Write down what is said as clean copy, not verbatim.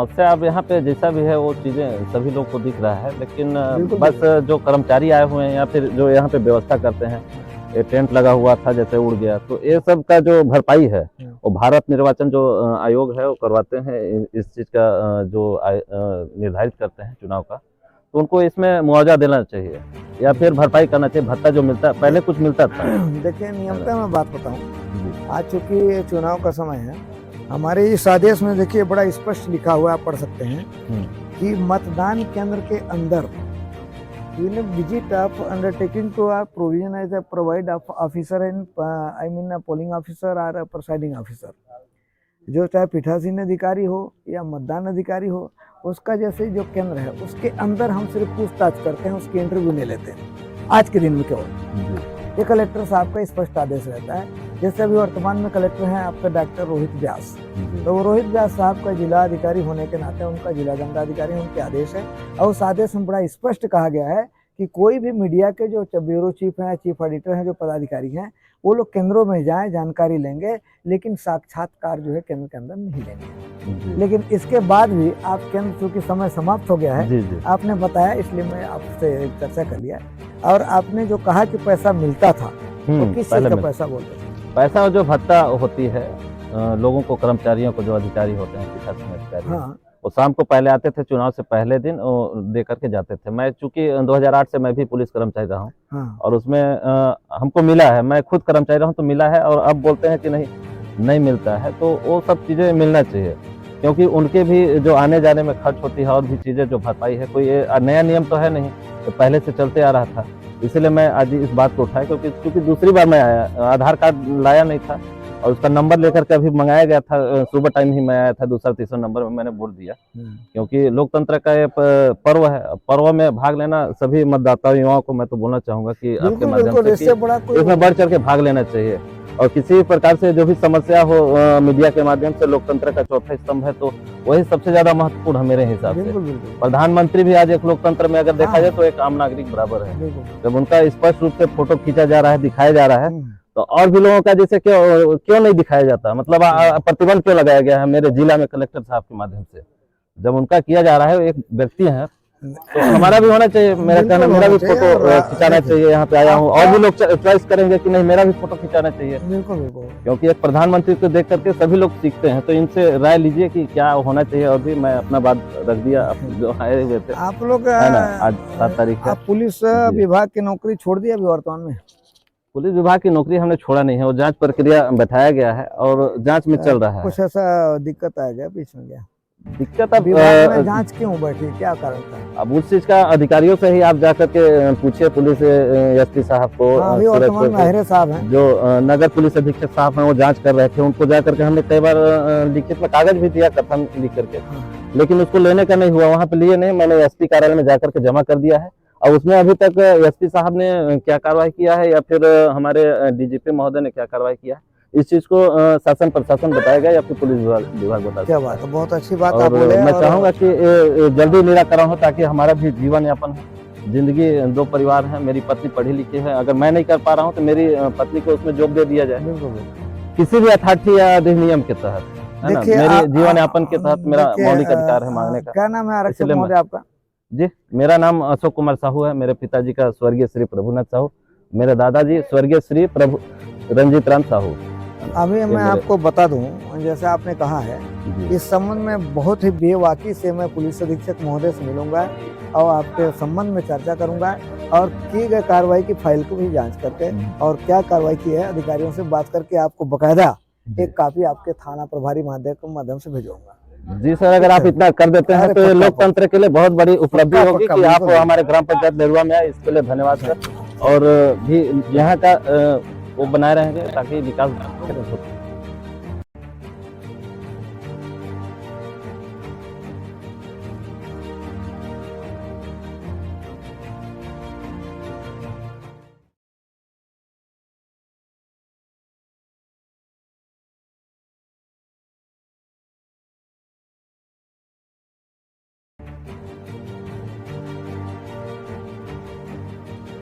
समस्या अब यहाँ पे जैसा भी है वो चीज़ें सभी लोग को दिख रहा है, लेकिन बिल्कुल बस जो कर्मचारी आए हुए हैं या फिर जो यहाँ पे व्यवस्था करते हैं, ये टेंट लगा हुआ था जैसे उड़ गया, तो ये सब का जो भरपाई है वो भारत निर्वाचन जो आयोग है वो करवाते हैं। इस चीज़ का जो निर्धारित करते हैं चुनाव का, तो उनको इसमें मुआवजा देना चाहिए या फिर भरपाई करना चाहिए। भत्ता जो मिलता है पहले कुछ मिलता था। देखिए नियमतः मैं बात बताऊं, आज चूंकि चुनाव का समय है, हमारे इस आदेश में देखिए बड़ा स्पष्ट लिखा हुआ, आप पढ़ सकते हैं कि मतदान केंद्र के अंदर visit of undertaking to are provision as a provide officer in I mean polling officer और प्रिसाइडिंग ऑफिसर, जो चाहे पीठासीन अधिकारी हो या मतदान अधिकारी हो, उसका जैसे जो केंद्र है उसके अंदर हम सिर्फ पूछताछ करते हैं, उसकी इंटरव्यू नहीं लेते हैं आज के दिन में केवल। ये कलेक्टर साहब का स्पष्ट आदेश रहता है। जैसे अभी वर्तमान में कलेक्टर हैं आपके डॉक्टर रोहित व्यास, तो वो रोहित व्यास साहब का जिला अधिकारी होने के नाते उनका जिला दंडाधिकारी उनके आदेश है, और उस आदेश में बड़ा स्पष्ट कहा गया है कि कोई भी मीडिया के जो ब्यूरो चीफ हैं, चीफ एडिटर हैं, जो पदाधिकारी हैं, वो लोग केंद्रों में जाएं, जानकारी लेंगे, लेकिन साक्षात्कार जो है केंद्र के अंदर नहीं लेंगे। लेकिन इसके बाद भी आप केंद्र, चूंकि समय समाप्त हो गया है, आपने बताया इसलिए मैं आपसे चर्चा कर लिया, और आपने जो कहा कि पैसा मिलता था, तो किस चीज का पैसा बोलते थे? पैसा जो भत्ता होती है लोगों को, कर्मचारियों को, जो अधिकारी होते हैं पीठासीन अधिकारी, हाँ। वो शाम को पहले आते थे, चुनाव से पहले दिन दे करके जाते थे। मैं चूंकि 2008 से मैं भी पुलिस कर्मचारी रहा हूँ, हाँ। और उसमें हमको मिला है, मैं खुद कर्मचारी रहा हूँ तो मिला है, और अब बोलते हैं कि नहीं मिलता है, तो वो सब चीज़ें मिलना चाहिए, क्योंकि उनके भी जो आने जाने में खर्च होती है और भी चीज़ें जो भरपाई है, कोई नया नियम तो है नहीं, तो पहले से चलते आ रहा था। इसलिए मैं आज इस बात को उठाया, क्योंकि दूसरी बार मैं आया, आधार कार्ड लाया नहीं था, और उसका नंबर लेकर के अभी मंगाया गया था, सुबह टाइम ही मैं आया था, दूसरा तीसरा नंबर में मैंने वोट दिया, क्योंकि लोकतंत्र का ये पर्व है। पर्व में भाग लेना सभी मतदाता युवाओं को मैं तो बोलना चाहूंगा कि आपके माध्यम से इसमें बढ़ चढ़ के भाग लेना चाहिए, और किसी प्रकार से जो भी समस्या हो मीडिया के माध्यम से, लोकतंत्र का चौथा स्तंभ है, तो वही सबसे ज्यादा महत्वपूर्ण है मेरे हिसाब से। प्रधानमंत्री भी आज एक लोकतंत्र में अगर देखा जाए तो एक आम नागरिक बराबर है। जब उनका स्पष्ट रूप से फोटो खींचा जा रहा है, दिखाया जा रहा है, तो और भी लोगों का जैसे क्यों नहीं दिखाया जाता, मतलब प्रतिबंध क्यों लगाया गया है मेरे जिला में कलेक्टर साहब के माध्यम से? जब उनका किया जा रहा है, एक व्यक्ति है, तो हमारा भी होना चाहिए। मेरा कहना, मेरा भी फोटो खिंचाना चाहिए, यहाँ पे आया हूँ, और भी लोग चॉइस करेंगे कि नहीं मेरा भी फोटो खिंचाना चाहिए, क्योंकि एक प्रधानमंत्री को देख करके सभी लोग सीखते हैं। तो इनसे राय लीजिए कि क्या होना चाहिए। और भी मैं अपना बात रख दिया, जो आए हुए थे आप लोग है ना, आज 7 तारीख है। पुलिस विभाग की नौकरी छोड़ दी अभी वर्तमान में? पुलिस विभाग की नौकरी हमने छोड़ा नहीं है, वो जांच प्रक्रिया बैठाया गया है और जांच में चल रहा है। कुछ ऐसा दिक्कत आ गया बीच में? क्या दिक्कत? अब जांच क्यों बैठी, क्या कारण था? अब उस चीज का अधिकारियों से ही आप जाकर के पूछिए, पुलिस एसपी साहब को, साहब हैं जो नगर पुलिस अधीक्षक साहब हैं, वो जांच कर रहे थे, उनको जाकर के हमने कई बार लिखित में कागज भी दिया, कथन लिख करके, लेकिन उसको लेने का नहीं हुआ। वहाँ पे लिए नहीं, मैंने एसपी कार्यालय में जाकर के जमा कर दिया है, और उसमें अभी तक एसपी साहब ने क्या कार्रवाई किया है या फिर हमारे डीजीपी महोदय ने क्या कार्रवाई किया है, इस चीज को शासन प्रशासन बताएगा या फिर पुलिस विभाग बताएगा। क्या बात है, बहुत अच्छी बात आप बोले। मैं चाहूंगा कि जल्दी निराकरण हो, ताकि हमारा भी जीवन यापन हो। जिंदगी, 2 परिवार है, मेरी पत्नी पढ़ी लिखी है, अगर मैं नहीं कर पा रहा हूँ तो मेरी पत्नी को उसमें जॉब दे दिया जाए, किसी भी अथॉरिटी या अधिनियम के तहत, है ना, मेरे जीवन यापन के तहत मेरा मौलिक अधिकार है मांगने का। क्या नाम है आरक्षक महोदय आपका? जी, मेरा नाम अशोक कुमार साहू है। मेरे पिताजी का स्वर्गीय श्री प्रभुनाथ साहू, मेरे दादाजी स्वर्गीय श्री प्रभु रंजीत राम साहू। अभी मैं आपको बता दूं, जैसे आपने कहा है, इस संबंध में बहुत ही बेवाकी से मैं पुलिस अधीक्षक महोदय से मिलूंगा और आपके संबंध में चर्चा करूंगा, और की गई कार्रवाई की फाइल को भी जांच करके और क्या कार्रवाई की है अधिकारियों से बात करके आपको बकायदा एक कॉपी आपके थाना प्रभारी महोदय के माध्यम से भेजूंगा। जी सर, अगर आप इतना कर देते हैं तो लोकतंत्र के लिए बहुत बड़ी उपलब्धि होगी कि आप हमारे ग्राम पंचायत नेरुआ में आए, इसके लिए धन्यवाद सर। और भी यहाँ का वो बनाए रहेंगे ताकि विकास